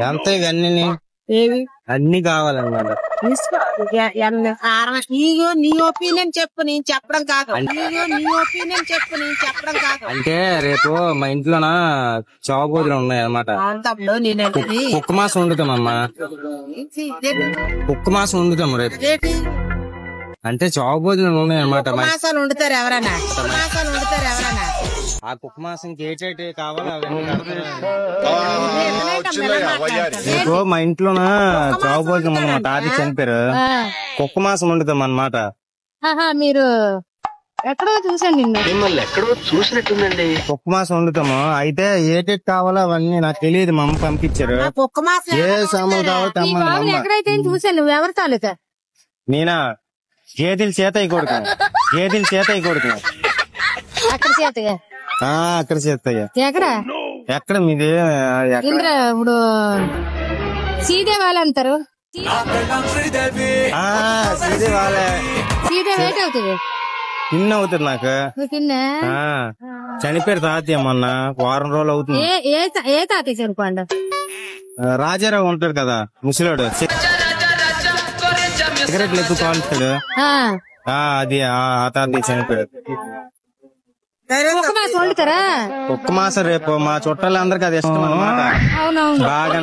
ఎంత ఇవన్నీ ఏవి అన్ని కావాలన్నమాట. నీకు నీ ఒపీనియన్ చెప్పు, నేను చెప్పడం కాదు. నీకు నీ ఒపీనియన్ చెప్పు, నేను చెప్పడం కాదు. అంటే రేపు మా ఇంట్లోన చావబోతులు ఉన్నాయి అన్నమాట. అంతప్పుడు నేను కుక్క మాసం వండుతామమ్మా. కుక్క మాసం వండుతాము రేపు. అంటే చావబోతులు ఉన్నాయి అన్నమాట. మాసాలు వండుతారు ఎవరన్నా, మాసాలు వండుతారు ఎవరన్నా. ఆ కుక్క మాసం కేటేటి కావాలి అవన్నీ. రేపు మా ఇంట్లోన చావబోతున్నాం అన్నమాట. తాత చనిపోయారు. కుక్క మాసం వండుతాం అన్నమాట. మీరు ఎక్కడో చూసాను నిన్ను, మిమ్మల్ని ఎక్కడో చూసినట్టుందండి. కుక్క మాసం వండుతాము. అయితే ఏటేటి కావాలో అవన్నీ నాకు తెలియదు, మా అమ్మ పంపించారు. కుక్క మాసం ఏ సామాన్లు కావాలి తెమ్మని. ఎక్కడైతే చూసాను. నువ్వు ఎవరి తాలూకా? నేనా గేదెలు చేతయి కొడుకు, గేదెలు చేతయి కొడుకు. అక్కడ చేతగా అక్కడ చేతయ్యా. ఎక్కడ ఎక్కడ మీది? ఇంద్ర ఇప్పుడు సీదేవాళ్ళు అంటారు. సీదేవి ఏట అవుతుంది? పిన్ అవుతుంది నాకు. పిన్న చనిపోయారు తాతయ్య మొన్న, వారం రోజులు అవుతుంది. ఏ తాతయ్య చనిపోండు? రాజారావు ఉంటాడు కదా ముసలాడు, సిగరెట్లు ఎక్కువ కాలుస్తాడు. అది ఆ తాతయ్య చనిపోయాడు. కుక్క మాసం వండుతారా? కుక్క మాసం రేపు మా చుట్టాలందరికి అది ఇష్టం అన్నమాట. అవునవును. బాగా